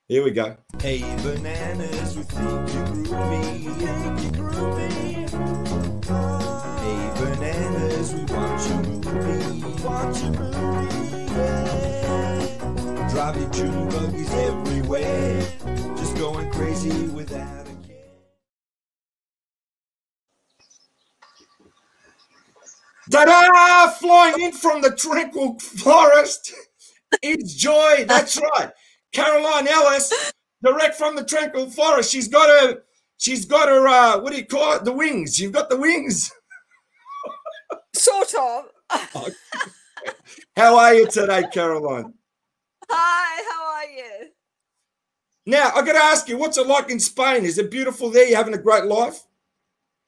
Here we go. Hey bananas, we think you're groovy. Hey bananas, we watch your movie. Yeah. Driving choo buggies everywhere, just going crazy without a care. Ta-da! Flying in from the tranquil forest is Joy. That's right. Caroline Ellis, direct from the tranquil forest. She's got her, what do you call it? The wings. You've got the wings. Sort of. How are you today, Caroline? Hi, how are you? Now, I've got to ask you, what's it like in Spain? Is it beautiful there? You having a great life?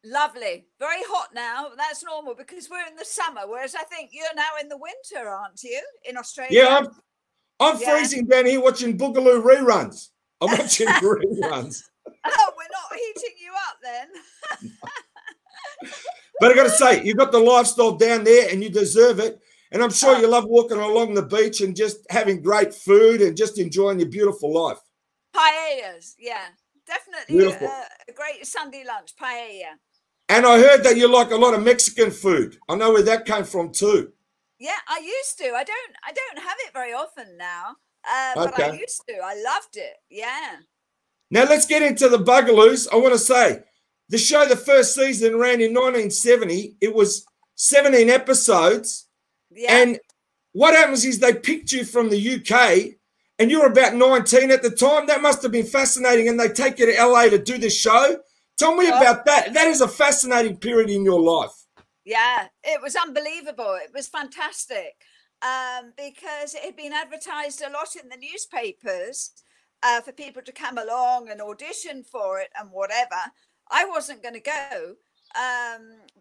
Lovely. Very hot now. That's normal because we're in the summer, whereas I think you're now in the winter, aren't you, in Australia? Yeah, I'm freezing down here watching Boogaloo reruns. I'm watching reruns. Oh, we're not heating you up then. But I got to say, you've got the lifestyle down there and you deserve it. And I'm sure you love walking along the beach and just having great food and just enjoying your beautiful life. Paellas, yeah. Definitely a great Sunday lunch, paella. And I heard that you like a lot of Mexican food. I know where that came from too. Yeah, I used to. I don't have it very often now. But I used to. I loved it. Yeah. Now let's get into the Bugaloos. I want to say the show, the first season ran in 1970. It was 17 episodes. Yeah. And what happens is they picked you from the UK and you were about 19 at the time. That must have been fascinating. And they take you to LA to do the show. Tell me about that. That is a fascinating period in your life. Yeah, it was unbelievable. It was fantastic because it had been advertised a lot in the newspapers for people to come along and audition for it and whatever. I wasn't going to go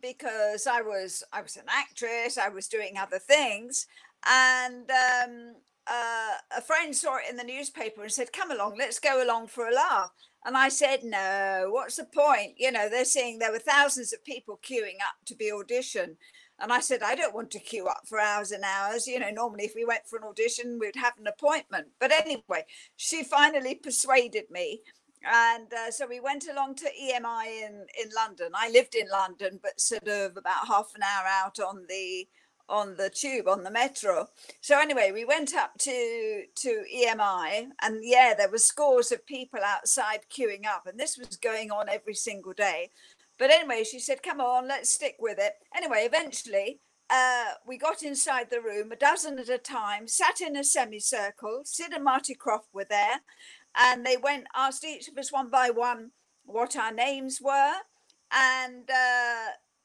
because I was an actress. I was doing other things, and a friend saw it in the newspaper and said, "Come along, let's go along for a laugh." And I said, "No, what's the point? You know, they're saying there were thousands of people queuing up to be auditioned." And I said, "I don't want to queue up for hours and hours. You know, normally if we went for an audition, we'd have an appointment." But anyway, she finally persuaded me. And so we went along to EMI in London. I lived in London, but sort of about half an hour out on the tube, on the metro. So anyway, we went up to EMI, and yeah, there were scores of people outside queuing up, and this was going on every single day. But anyway, she said, "Come on, let's stick with it." Anyway, eventually we got inside the room, a dozen at a time, sat in a semicircle. Sid and Marty Croft were there, and they asked each of us one by one what our names were, and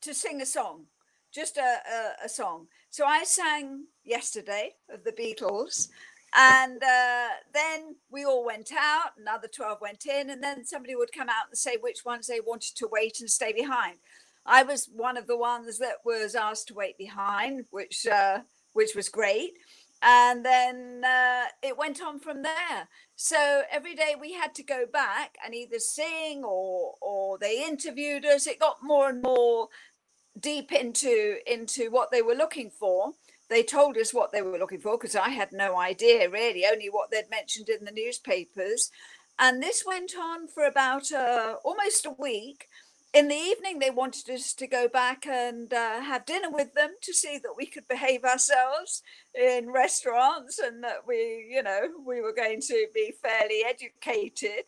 to sing a song. Just a song. So I sang Yesterday of the Beatles, and then we all went out, another 12 went in, and then somebody would come out and say which ones they wanted to wait and stay behind. I was one of the ones that was asked to wait behind, which was great. And then it went on from there. So every day we had to go back and either sing or they interviewed us. It got more and more deep into what they were looking for. They told us what they were looking for because I had no idea really, only what they'd mentioned in the newspapers. And this went on for about almost a week. In the evening, they wanted us to go back and have dinner with them to see that we could behave ourselves in restaurants and that we were going to be fairly educated.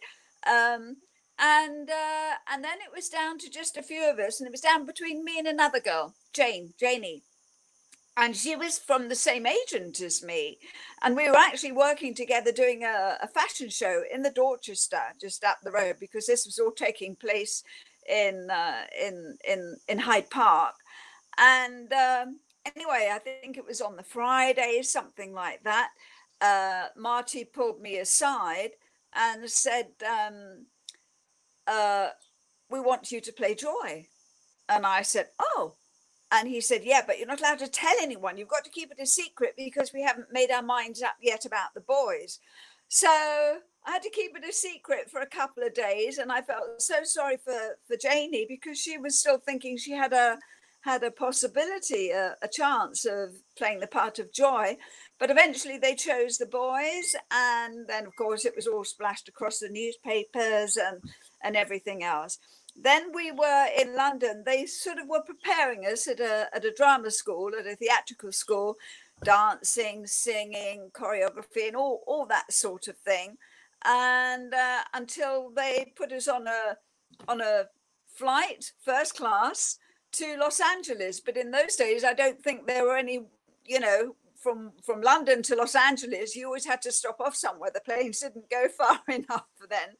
And then it was down to just a few of us, and it was down between me and another girl, Janie. And she was from the same agent as me. And we were actually working together doing a fashion show in the Dorchester, just up the road, because this was all taking place in Hyde Park. And anyway, I think it was on the Friday, something like that. Marty pulled me aside and said, "We want you to play Joy." And I said, "Oh." And he said, "Yeah, but you're not allowed to tell anyone. You've got to keep it a secret because we haven't made our minds up yet about the boys." So I had to keep it a secret for a couple of days. And I felt so sorry for Janie because she was still thinking she had a possibility, a chance of playing the part of Joy. But eventually they chose the boys, and then of course it was all splashed across the newspapers and everything else. Then we were in London. They sort of were preparing us at a drama school, at a theatrical school, dancing, singing, choreography, and all that sort of thing. And until they put us on a flight, first class, to Los Angeles. But in those days, I don't think there were any, from London to Los Angeles, you always had to stop off somewhere. The planes didn't go far enough then.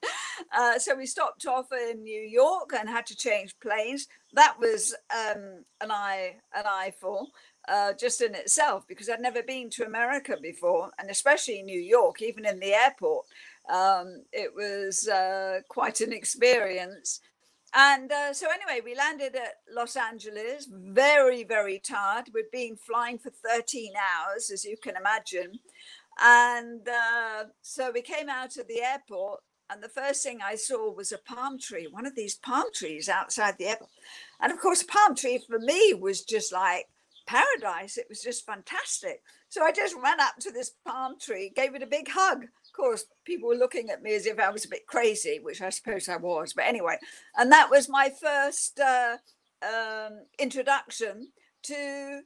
So we stopped off in New York and had to change planes. That was an eyeful just in itself, because I'd never been to America before, and especially New York, even in the airport. It was quite an experience. And so anyway, we landed at Los Angeles, very, very tired. We'd been flying for 13 hours, as you can imagine. And so we came out of the airport, and the first thing I saw was a palm tree, one of these palm trees outside the airport. And of course, a palm tree for me was just like paradise. It was just fantastic. So I just ran up to this palm tree, gave it a big hug. Of course, people were looking at me as if I was a bit crazy, which I suppose I was. But anyway, and that was my first introduction to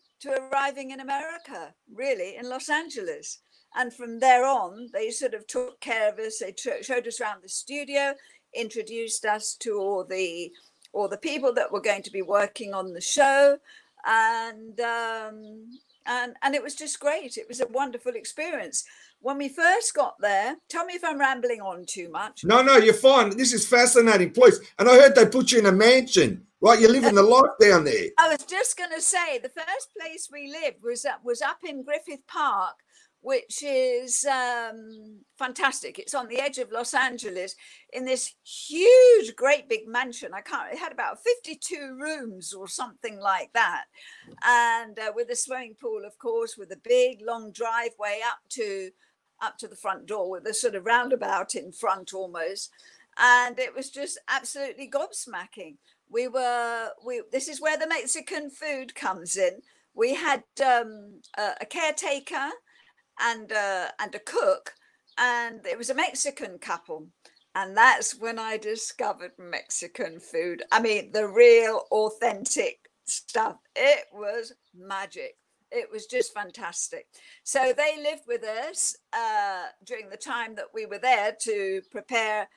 arriving in America, really, in Los Angeles. And from there on, they sort of took care of us. They showed us around the studio, introduced us to all the people that were going to be working on the show, and it was just great. It was a wonderful experience. When we first got there, tell me if I'm rambling on too much. No, you're fine. This is fascinating, please. And I heard they put you in a mansion, right? You're living the life down there. I was just going to say, the first place we lived was up in Griffith Park, which is fantastic. It's on the edge of Los Angeles, in this huge, great big mansion. It had about 52 rooms or something like that. And with a swimming pool, of course, with a big, long driveway up to the front door, with a sort of roundabout in front almost. And it was just absolutely gobsmacking. This is where the Mexican food comes in. We had a caretaker and a cook, and it was a Mexican couple. And that's when I discovered Mexican food. I mean, the real authentic stuff. It was magic. It was just fantastic. So they lived with us during the time that we were there to prepare,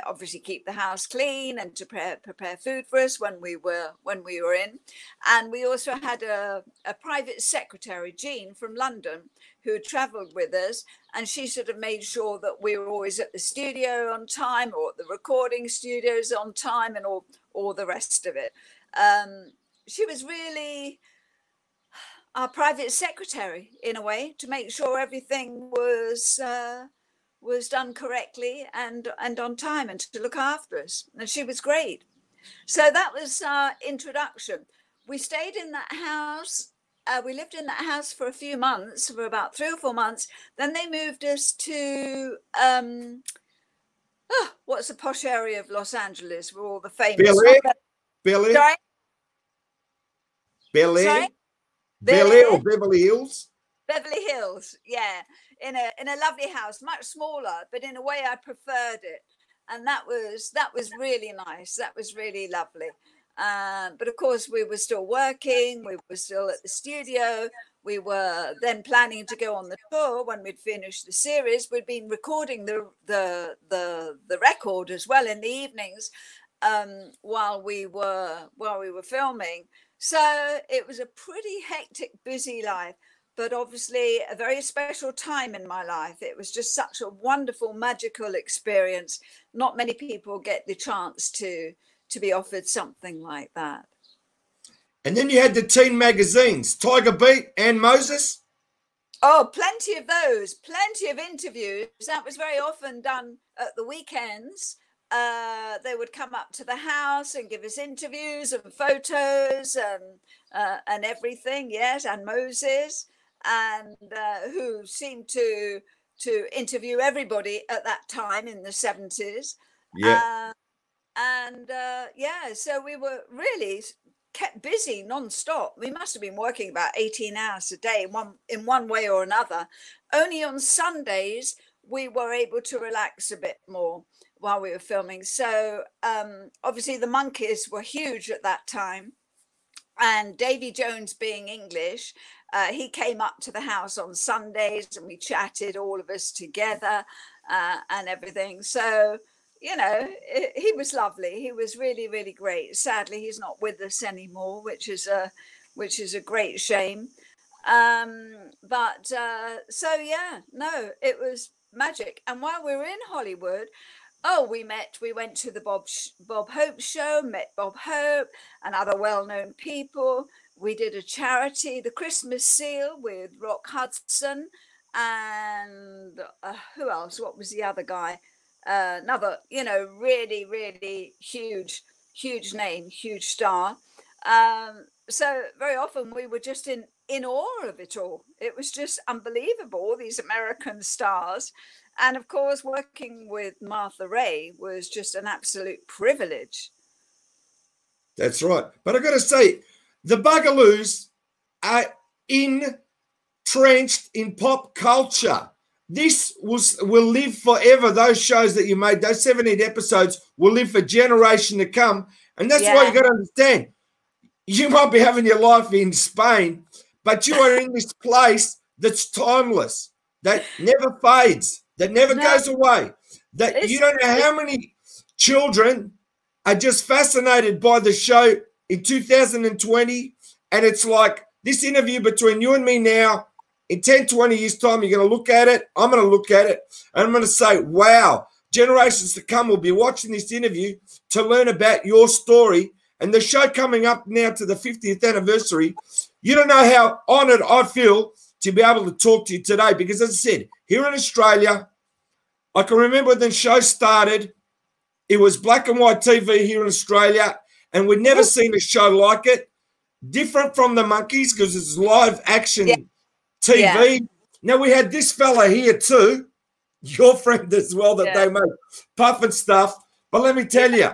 obviously keep the house clean, and to prepare food for us when we were in. And we also had a private secretary, Jean, from London, who traveled with us, and she sort of made sure that we were always at the studio on time, or at the recording studios on time, and all the rest of it. She was really our private secretary, in a way, to make sure everything was done correctly and on time, and to look after us. And she was great. So that was our introduction. We stayed in that house. We lived in that house for a few months, for about 3 or 4 months. Then they moved us to, what's the posh area of Los Angeles where all the famous... Bel Air? Sorry? Bel Air? Sorry? Bel Air or Beverly Hills? Beverly Hills, yeah. In a lovely house, much smaller, but in a way I preferred it. And that was really nice. That was really lovely. But of course, we were still working. We were still at the studio. We were then planning to go on the tour when we'd finished the series. We'd been recording the record as well in the evenings while we were filming. So it was a pretty hectic, busy life, but obviously a very special time in my life. It was just such a wonderful, magical experience. Not many people get the chance to be offered something like that. And then you had the teen magazines, Tiger Beat and Moses. Oh, plenty of those, plenty of interviews. That was very often done at the weekends. They would come up to the house and give us interviews and photos and everything. Yes, and Moses, and who seemed to interview everybody at that time in the 70s. Yeah. So we were really kept busy non-stop. We must have been working about 18 hours a day in one way or another. Only on Sundays we were able to relax a bit more while we were filming. So obviously the monkeys were huge at that time, and Davy Jones, being English, he came up to the house on Sundays and we chatted, all of us together, and everything. So, you know, he was lovely. He was really, really great. Sadly, he's not with us anymore, which is a great shame. So yeah, no, it was magic. And while we were in Hollywood, we went to the Bob Hope show, met Bob Hope and other well-known people. We did a charity, the Christmas Seal, with Rock Hudson, and who else? What was the other guy? Another, you know, really, really huge name, huge star. So very often we were just in awe of it all. It was just unbelievable, all these American stars. And of course, working with Martha Ray was just an absolute privilege. That's right. But I got to say, the Bugaloos are entrenched in pop culture. This will live forever. Those shows that you made, those 17 episodes, will live for generation to come. And that's why you got to understand, you might be having your life in Spain, but you are in this place that's timeless, that never fades, that never goes away, that you don't know how many children are just fascinated by the show in 2020. And it's like this interview between you and me now, in 10, 20 years' time, you're going to look at it, I'm going to look at it, and I'm going to say, wow, generations to come will be watching this interview to learn about your story. And the show coming up now to the 50th anniversary, you don't know how honoured I feel to be able to talk to you today, because as I said, here in Australia, I can remember when the show started, it was black and white TV here in Australia, and we'd never seen a show like it, different from the Monkeys because it's live action TV. Yeah. Now, we had this fella here too, your friend as well, that they make puff and stuff. But let me tell you,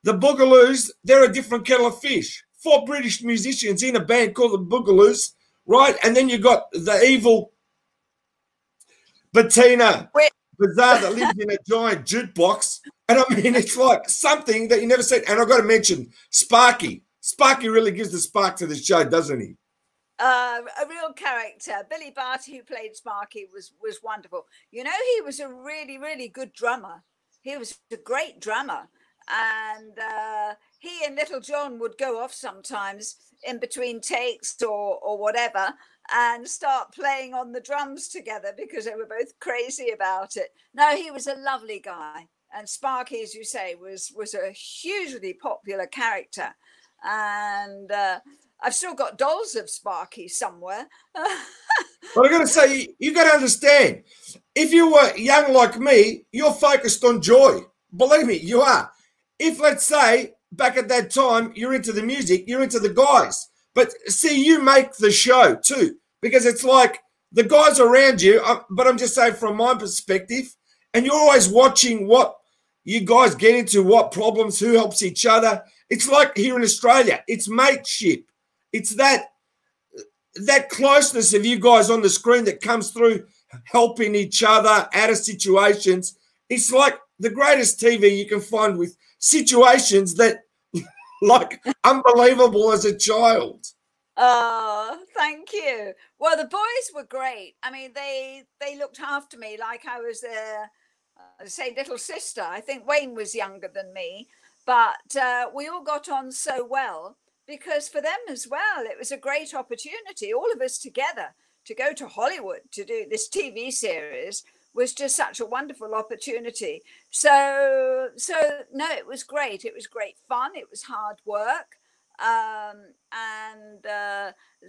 the Bugaloos, they're a different kettle of fish. 4 British musicians in a band called the Bugaloos, right? And then you got the evil Bettina Bazaar that lives in a giant jukebox. And I mean, it's like something that you never said. And I've got to mention Sparky. Sparky really gives the spark to the show, doesn't he? A real character. Billy Barty, who played Sparky, was wonderful. You know, he was a really, really good drummer. He was a great drummer. And he and Little John would go off sometimes in between takes or whatever and start playing on the drums together because they were both crazy about it. No, he was a lovely guy. And Sparky, as you say, was a hugely popular character. And I've still got dolls of Sparky somewhere. But I got to say, you got to understand, if you were young like me, you're focused on joy. Believe me, you are. If, let's say, back at that time, you're into the music, you're into the guys. But see, you make the show too, because it's like the guys around you, but I'm just saying from my perspective, and you're always watching what you guys get into, what problems, who helps each other. It's like here in Australia, it's mateship. It's that closeness of you guys on the screen that comes through helping each other out of situations. It's like the greatest TV you can find with situations that like unbelievable as a child. Oh, thank you. Well, the boys were great. I mean, they looked after me like I was their, say, little sister. I think Wayne was younger than me, but we all got on so well because for them as well, it was a great opportunity, all of us together, to go to Hollywood to do this TV series was just such a wonderful opportunity. So no, it was great. It was great fun. It was hard work. And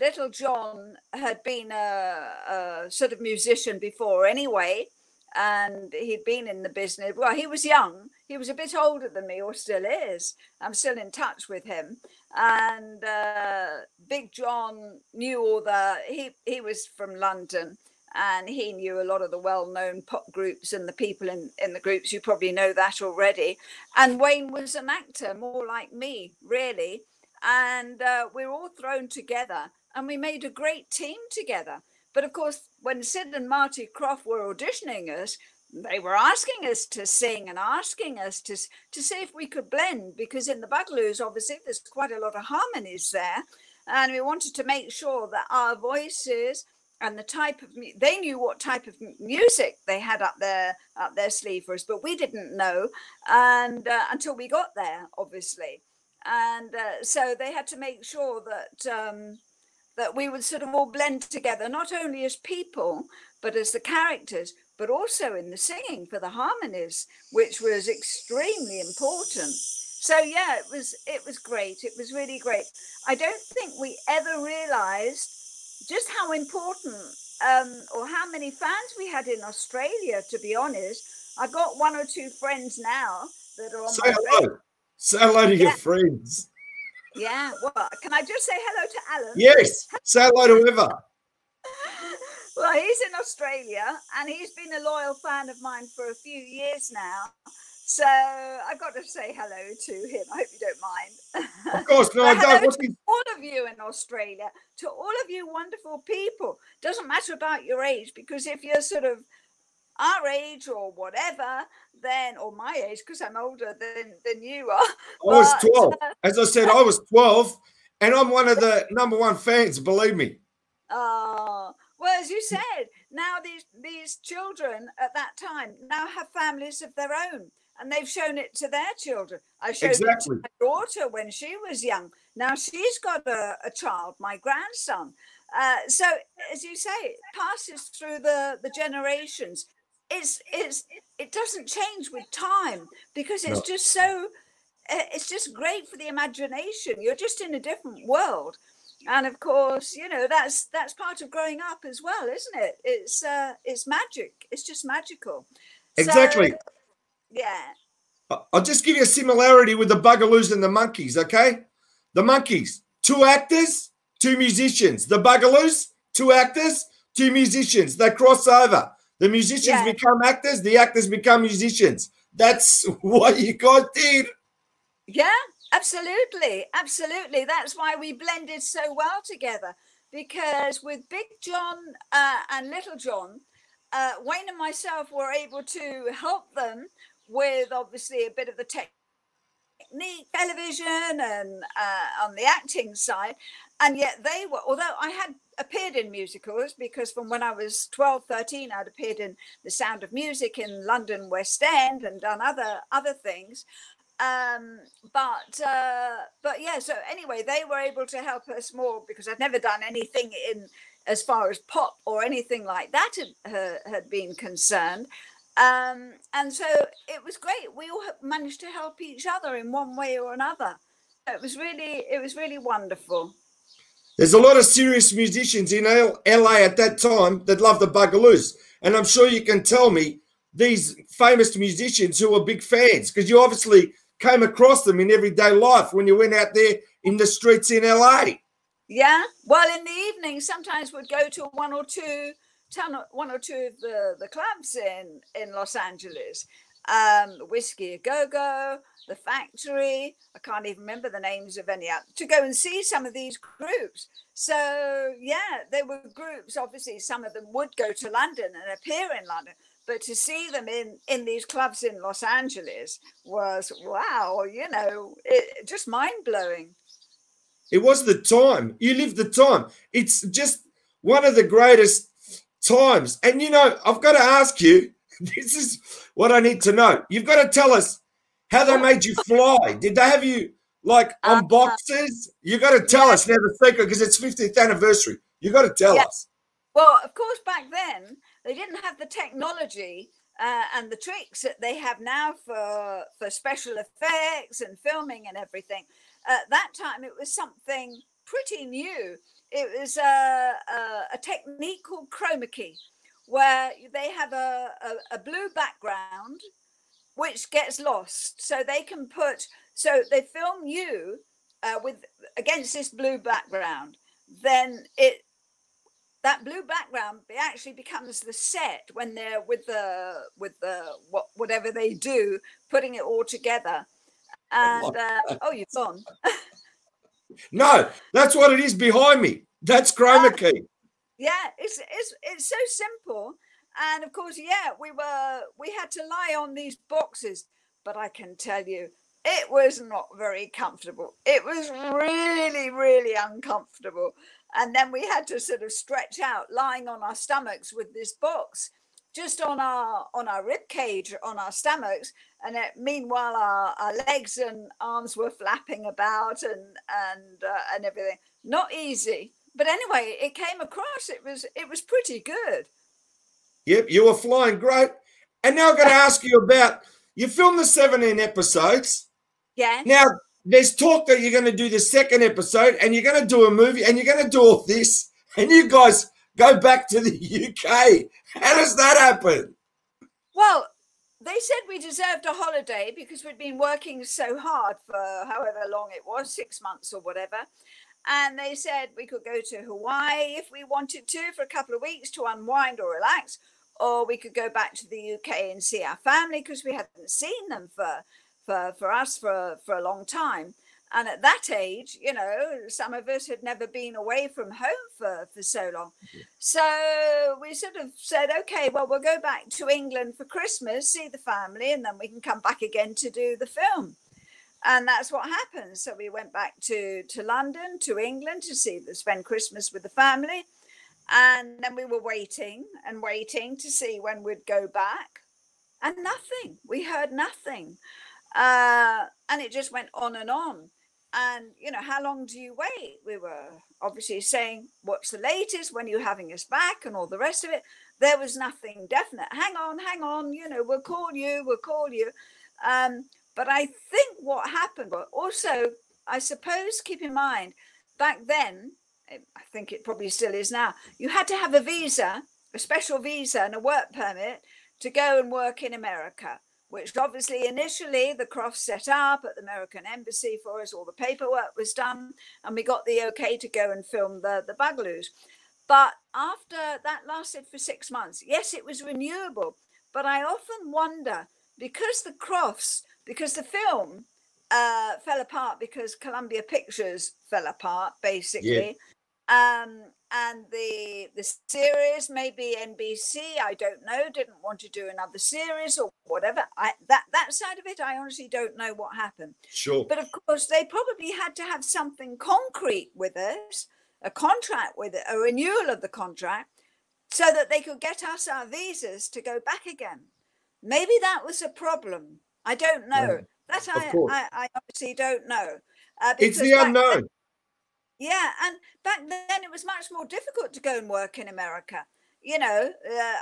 Little John had been a sort of musician before anyway, and he'd been in the business. Well, he was young. He was a bit older than me, or still is. I'm still in touch with him. And Big John knew all he was from London, and he knew a lot of the well-known pop groups and the people in the groups. You probably know that already. And Wayne was an actor, more like me, really. and we were all thrown together, and we made a great team together. But of course, when Sid and Marty Croft were auditioning us, they were asking us to sing and asking us to see if we could blend, because in the Bugaloos, obviously, there's quite a lot of harmonies there. And we wanted to make sure that our voices and the type of, they knew what type of music they had up their sleeve for us, but we didn't know, and until we got there, obviously. And so they had to make sure that that we would sort of all blend together, not only as people, but as the characters, but also in the singing for the harmonies, which was extremely important. So yeah, it was great. It was really great. I don't think we ever realized just how important or how many fans we had in Australia, to be honest. I've got one or two friends now that are on my radio. Say hello to your friends. Yeah, well, can I just say hello to Alan? Yes, say hello to whoever. Well, he's in Australia, and he's been a loyal fan of mine for a few years now. So I've got to say hello to him. I hope you don't mind. Of course, no, I don't. Hello to all of you in Australia, to all of you wonderful people. Doesn't matter about your age, because if you're sort of our age or whatever, then, or my age, because I'm older than you are. I was 12. As I said, I was 12, and I'm one of the #1 fans, believe me. Oh, well, as you said, now these children at that time now have families of their own, and they've shown it to their children. I showed it to my daughter when she was young. Now she's got a child, my grandson. So, as you say, it passes through the generations. It doesn't change with time, because it's just so, it's just great for the imagination. You're just in a different world. And of course, you know, that's part of growing up as well, isn't it? It's magic. It's just magical. Exactly. So, yeah. I'll just give you a similarity with the Bugaloos and the Monkeys, okay? The Monkeys, 2 actors, 2 musicians. The Bugaloos, 2 actors, 2 musicians. They cross over. The musicians become actors, the actors become musicians. That's what you guys did. Yeah, absolutely. Absolutely. That's why we blended so well together, because with Big John and Little John, Wayne and myself were able to help them with obviously a bit of the technique, television, and on the acting side. And yet they were, although I had appeared in musicals, because from when I was 12, 13, I'd appeared in The Sound of Music in London West End and done other things. But yeah, so anyway, they were able to help us more, because I'd never done anything in as far as pop or anything like that had been concerned. And so it was great. We all managed to help each other in one way or another. It was really wonderful. There's a lot of serious musicians in LA at that time that love the Bugaloos. And I'm sure you can tell me these famous musicians who are big fans, because you obviously came across them in everyday life when you went out there in the streets in LA. Yeah. Well, in the evening, sometimes we'd go to one or two of the clubs in Los Angeles. Whiskey A Go-Go, The Factory. I can't even remember the names of any out, to go and see some of these groups. So yeah, there were groups. Obviously, some of them would go to London and appear in London, but to see them in these clubs in Los Angeles was, wow, you know, just mind-blowing. It was the time. You lived the time. It's just one of the greatest times. And, you know, I've got to ask you, this is what I need to know. You've got to tell us how they made you fly. Did they have you, like, on boxes? You've got to tell us now the secret, because it's 50th anniversary. You've got to tell us. Well, of course, back then, they didn't have the technology and the tricks that they have now for special effects and filming and everything. At that time, it was something pretty new. It was a technique called chroma key, where they have a blue background which gets lost. So they can so they film you against this blue background. Then that blue background actually becomes the set when they're with whatever they do, putting it all together. And oh, you've gone. No, that's what it is behind me. That's chroma key. Yeah, it's so simple. And of course, yeah, we had to lie on these boxes, but I can tell you, it was not very comfortable. It was really, really uncomfortable. And then we had to sort of stretch out, lying on our stomachs with this box just on our rib cage, on our stomachs, and meanwhile our legs and arms were flapping about and everything. Not easy, but anyway, it came across. It was pretty good. Yep, you were flying great. And now I'm going to ask you about, you filmed the 17 episodes. Yes. Now, there's talk that you're going to do the second episode and you're going to do a movie and you're going to do all this and you guys go back to the UK. How does that happen? Well, they said we deserved a holiday because we'd been working so hard for however long it was, 6 months or whatever. And they said we could go to Hawaii if we wanted to for a couple of weeks to unwind or relax, or we could go back to the UK and see our family because we hadn't seen them for a long time. And at that age, you know, some of us had never been away from home for so long. So we sort of said, okay, well, we'll go back to England for Christmas, see the family, and then we can come back again to do the film. And that's what happened. So we went back to London, to England to spend Christmas with the family. And then we were waiting and waiting to see when we'd go back. And nothing. We heard nothing. And it just went on and on. And, you know, how long do you wait? We were obviously saying, what's the latest? When are you having us back? And all the rest of it. There was nothing definite. Hang on, you know, we'll call you. But I think what happened, but also, I suppose, keep in mind, back then, I think it probably still is now, you had to have a visa, a special visa and a work permit to go and work in America, which obviously initially the Crofts set up at the American Embassy for us. All the paperwork was done and we got the okay to go and film the Bugaloos. But after that lasted for 6 months, yes, it was renewable. But I often wonder, because the film fell apart because Columbia Pictures fell apart, basically. Yeah. And the series, maybe NBC, I don't know, didn't want to do another series or whatever. That side of it, I honestly don't know what happened. Sure. But of course, they probably had to have something concrete with us, a contract with it, a renewal of the contract, so that they could get us our visas to go back again. Maybe that was a problem. I don't know. That I obviously don't know. It's the unknown. Yeah, and back then it was much more difficult to go and work in America. You know,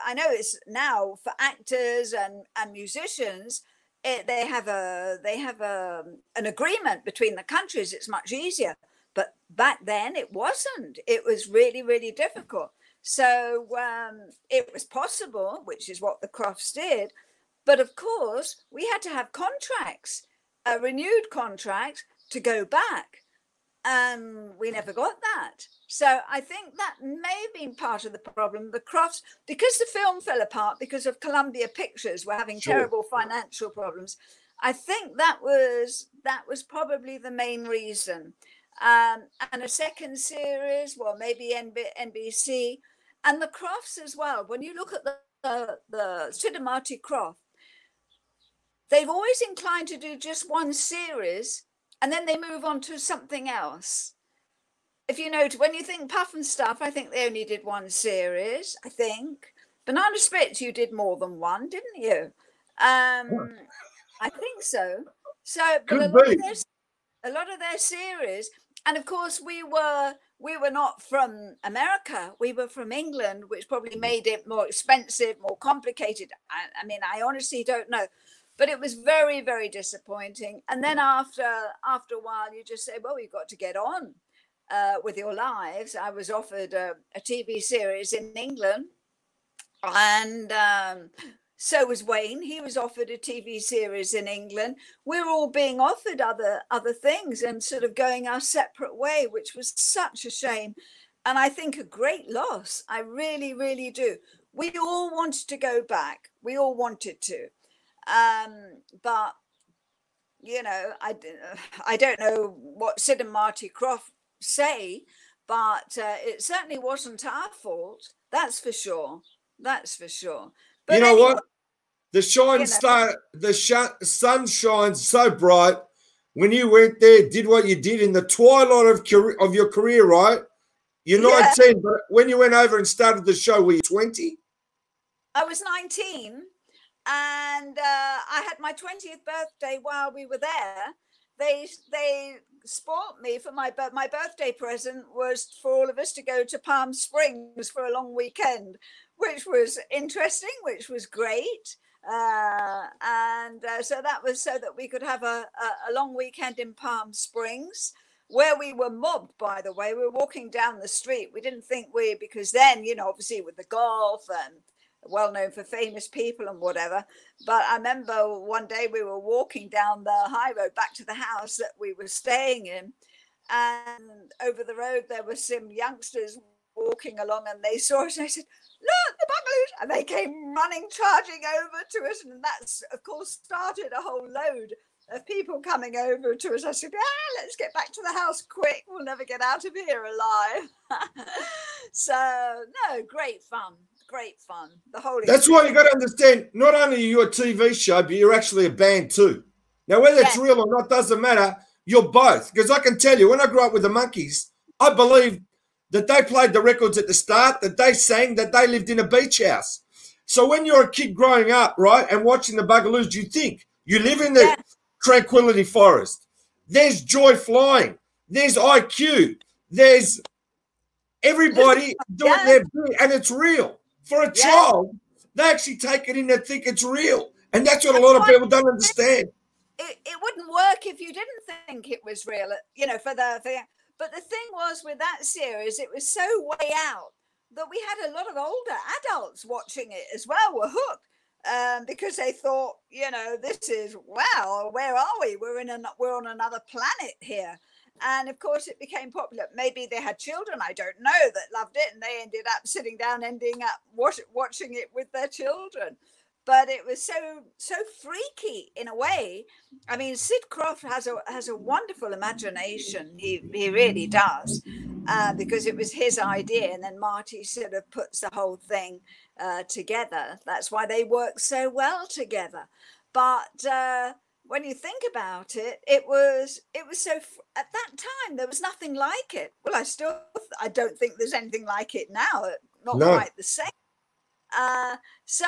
I know it's now for actors and musicians, they have an agreement between the countries. It's much easier. But back then it wasn't. It was really, really difficult. So it was possible, which is what the Crofts did. But of course, we had to have contracts, a renewed contract to go back. And we never got that. So I think that may have been part of the problem. The Crofts, because the film fell apart because of Columbia Pictures were having terrible financial problems. I think that was probably the main reason. And a second series, well, maybe NBC and the Crofts as well. When you look at the Sid and Marty Croft, they've always inclined to do just one series and then they move on to something else. If you note, when you think Puff and Stuff, I think they only did one series, I think. Banana Splits, you did more than one, didn't you? I think so. So, but a lot of their series, and of course we were not from America, we were from England, which probably made it more expensive, more complicated. I mean, I honestly don't know. But it was very, very disappointing. And then after a while, you just say, well, you've got to get on with your lives. I was offered a TV series in England. And so was Wayne. He was offered a TV series in England. We were all being offered other things and sort of going our separate way, which was such a shame. And I think a great loss. I really, really do. We all wanted to go back. We all wanted to. But you know, I don't know what Sid and Marty Croft say, but it certainly wasn't our fault. That's for sure. That's for sure. But You know anyway, what? The sun shines so bright. When you went there, did what you did in the twilight of your career, right? You're 19, but when you went over and started the show, were you 20? I was 19, and I had my 20th birthday while we were there. They spoilt me for my birthday present was for all of us to go to Palm Springs for a long weekend, which was interesting, which was great. So that was so that we could have a long weekend in Palm Springs, where we were mobbed, by the way. We were walking down the street. We didn't think because then, you know, obviously with the golf and well known for famous people and whatever. But I remember one day we were walking down the high road back to the house that we were staying in. And over the road, there were some youngsters walking along, and they saw us and they said, "Look, the Bugaloos!" And they came running, charging over to us. And that's, of course, started a whole load of people coming over to us. I said, let's get back to the house quick. We'll never get out of here alive. So, no, great fun. Great fun. The whole That's why you got to understand, not only are you a TV show, but you're actually a band too. Now, whether it's real or not doesn't matter. You're both. Because I can tell you, when I grew up with the Monkees, I believed that they played the records at the start, that they sang, that they lived in a beach house. So when you're a kid growing up, right, and watching the Bugaloos, you think you live in the Tranquility Forest. There's joy flying. There's IQ. There's everybody doing their bit, and it's real. For a child, they actually take it in and think it's real. And that's what a lot of people don't understand. It wouldn't work if you didn't think it was real, you know, but the thing was with that series, it was so way out that we had a lot of older adults watching it as well, were hooked, because they thought, you know, this is, wow, where are we? We're on another planet here. And of course, it became popular. Maybe they had children, I don't know, that loved it, and they ended up sitting down, ending up watching it with their children. But it was so freaky in a way. I mean, Sid Croft has a wonderful imagination. He really does, because it was his idea, and then Marty sort of puts the whole thing together. That's why they work so well together. But when you think about it, it was so, at that time there was nothing like it. Well, I don't think there's anything like it now. Not quite the same. So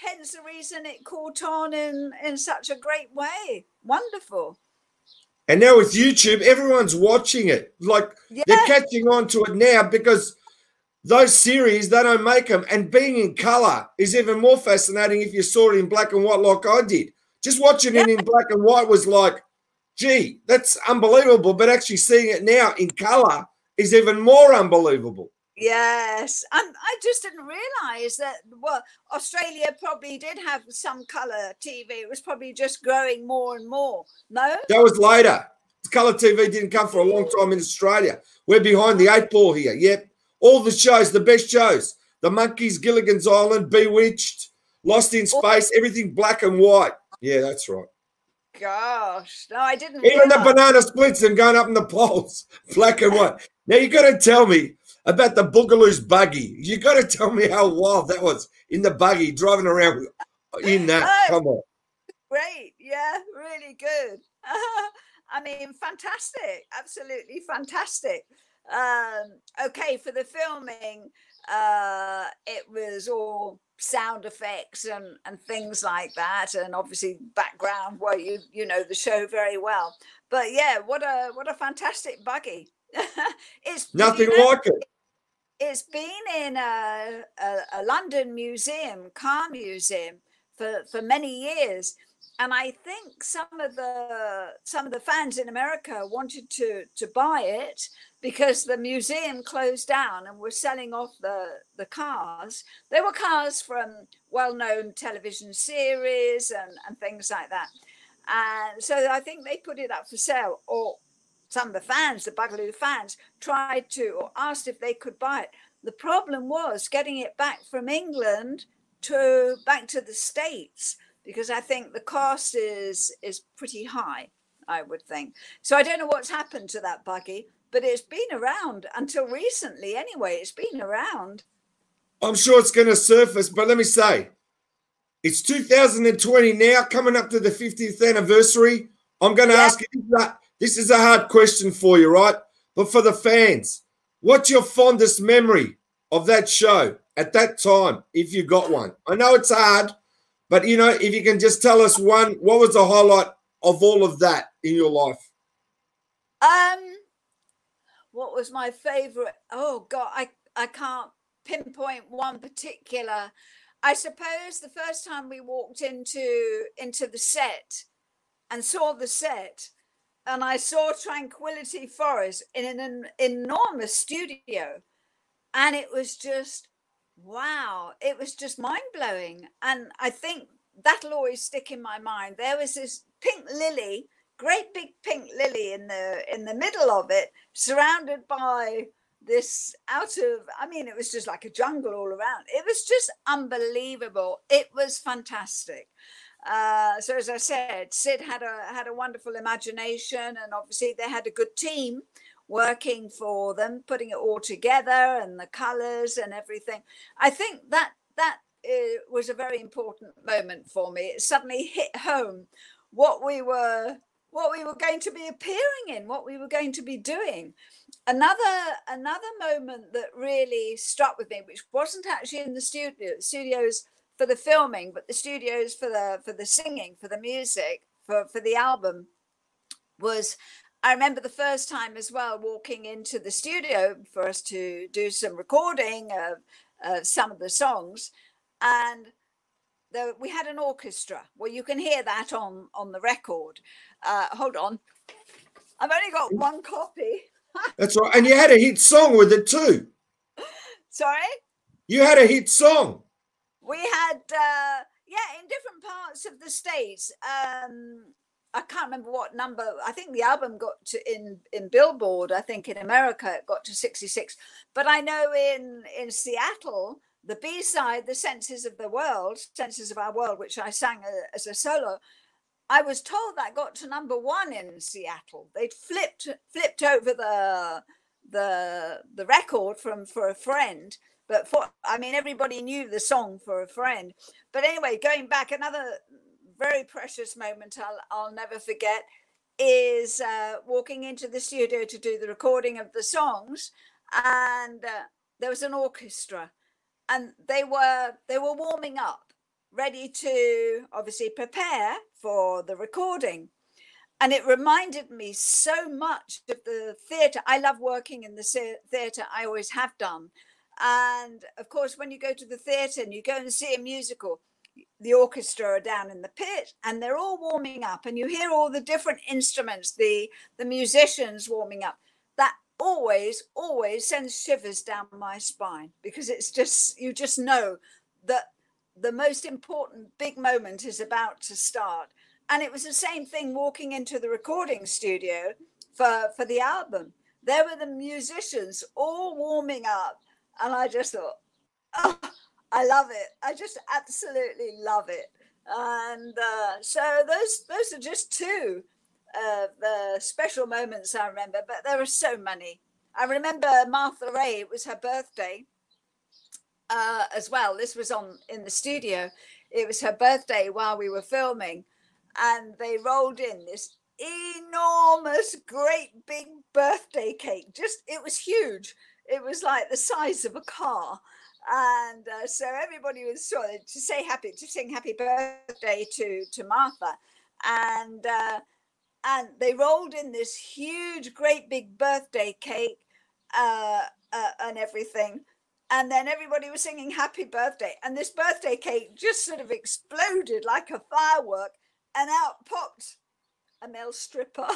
hence the reason it caught on in such a great way. Wonderful. And now with YouTube, everyone's watching it. Like they're catching on to it now, because those series, they don't make them. And being in color is even more fascinating if you saw it in black and white like I did. Just watching it in black and white was like, gee, that's unbelievable. But actually seeing it now in color is even more unbelievable. Yes. And I just didn't realize that, well, Australia probably did have some color TV. It was probably just growing more and more. No? That was later. Color TV didn't come for a long time in Australia. We're behind the 8 ball here. Yep. All the shows, the best shows. The Monkees, Gilligan's Island, Bewitched, Lost in Space, everything black and white. Yeah, that's right. Gosh, no, I didn't. Even the banana splits and going up in the poles, black and white. Now you got to tell me about the Bugaloos buggy. You got to tell me how wild that was in the buggy driving around in that. Come on. Great, yeah, really good. I mean, fantastic, absolutely fantastic. Okay, for the filming, it was all sound effects and things like that, and obviously background where you know the show very well. But yeah, what a fantastic buggy. It's nothing like it. It's been in a London museum, car museum, for many years. And I think some of the fans in America wanted to buy it because the museum closed down and were selling off the cars. They were cars from well-known television series and things like that. And so I think they put it up for sale, or some of the fans, the Bugaloo fans, tried to or asked if they could buy it. The problem was getting it back from England back to the States, because I think the cost is pretty high, I would think. So I don't know what's happened to that buggy, but it's been around until recently anyway. It's been around. I'm sure it's going to surface, but let me say, it's 2020 now, coming up to the 50th anniversary. I'm going to ask you, this is a hard question for you, right? But for the fans, what's your fondest memory of that show at that time, if you got one? I know it's hard, but, you know, if you can just tell us one, what was the highlight of all of that in your life? What was my favorite? Oh, God, I can't pinpoint one particular. I suppose the first time we walked into the set and saw the set, and I saw Tranquility Forest in an enormous studio, and it was just, wow, it was just mind-blowing. And I think that'll always stick in my mind. There was this pink lily, great big pink lily in the middle of it, surrounded by this it was just like a jungle all around. It was just unbelievable. It was fantastic. So as I said, Sid had a wonderful imagination, and obviously they had a good team working for them, putting it all together, and the colors and everything. I think that was a very important moment for me. It suddenly hit home what we were going to be appearing in, what we were going to be doing. Another moment that really struck with me, which wasn't actually in the studios for the filming, but the studios for the singing, for the music, for the album, was, I remember the first time as well walking into the studio for us to do some recording of some of the songs, and we had an orchestra. Well, you can hear that on the record. Hold on, I've only got one copy. That's right. And you had a hit song with it too. Sorry? You had a hit song. We had, in different parts of the States. I can't remember what number. I think the album got to in Billboard. I think in America it got to 66. But I know in Seattle, the B-side, The Senses of Our World, which I sang as a solo, I was told that got to #1 in Seattle. They'd flipped over the record For a Friend, but everybody knew the song For a Friend. But anyway, going back, another very precious moment I'll never forget is walking into the studio to do the recording of the songs, and there was an orchestra, and they were warming up, ready to obviously prepare for the recording. And it reminded me so much of the theatre. I love working in the theatre. I always have done. And of course, when you go to the theatre and you go and see a musical, the orchestra are down in the pit and they're all warming up, and you hear all the different instruments, the musicians warming up. That always sends shivers down my spine, because it's just, you just know that the most important big moment is about to start. And it was the same thing walking into the recording studio for the album. There were the musicians all warming up, and I just thought, oh, I love it. I just absolutely love it. And so those are just two of the special moments I remember, but there are so many. I remember Martha Ray, it was her birthday as well. This was in the studio. It was her birthday while we were filming, and they rolled in this enormous, great big birthday cake. It was huge. It was like the size of a car. And so everybody was sort of to sing happy birthday to Martha. And they rolled in this huge, great big birthday cake and everything. And then everybody was singing happy birthday. And this birthday cake just sort of exploded like a firework, and out popped a male stripper.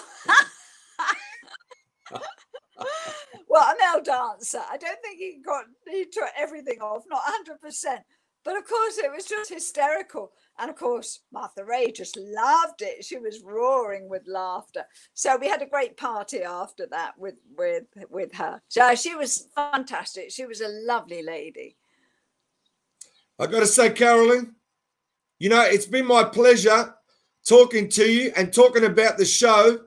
Well, a male dancer. I don't think he took everything off, not 100%. But of course, it was just hysterical. And of course, Martha Ray just loved it. She was roaring with laughter. So we had a great party after that with her. So she was fantastic. She was a lovely lady. I got to say, Carolyn, You know, it's been my pleasure talking to you and talking about the show.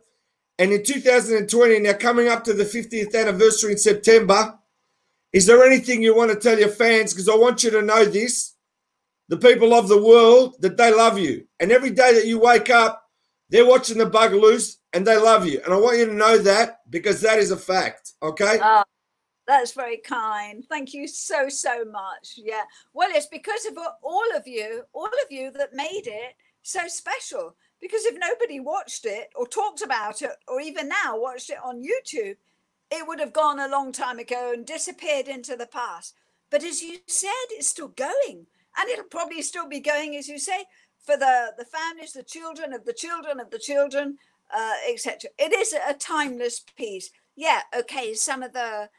And in 2020, now coming up to the 50th anniversary in September, is there anything you want to tell your fans? Because I want you to know this, the people of the world, that they love you. And every day that you wake up, they're watching the Bugaloos and they love you. And I want you to know that, because that is a fact, okay? That's very kind. Thank you so, so much. Yeah. Well, it's because of all of you that made it so special. Because if nobody watched it or talked about it, or even now watched it on YouTube, it would have gone a long time ago and disappeared into the past. But as you said, it's still going. And it'll probably still be going, as you say, for the families, the children of the children of the children, etc. It is a timeless piece. Yeah, okay, some of the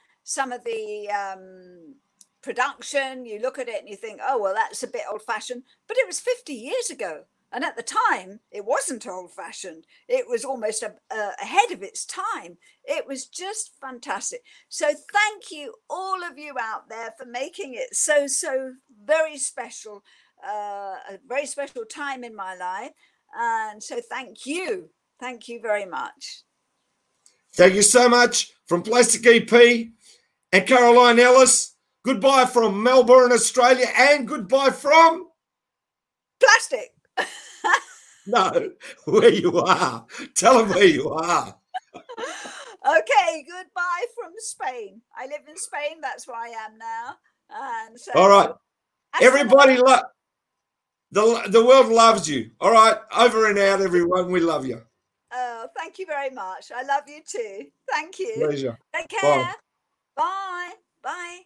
production, you look at it and you think, oh, well, that's a bit old-fashioned. But it was 50 years ago. And at the time, it wasn't old-fashioned. It was almost ahead of its time. It was just fantastic. So thank you, all of you out there, for making it so, so very special, a very special time in my life. And so thank you. Thank you very much. Thank you so much from Plastic EP and Caroline Ellis. Goodbye from Melbourne, Australia, and goodbye from... Plastic. No, where you are. Tell them where you are. Okay, goodbye from Spain. I live in Spain. That's where I am now. And so, all right. Everybody, the world loves you. All right. Over and out, everyone. We love you. Oh, thank you very much. I love you too. Thank you. Pleasure. Take care. Bye. Bye.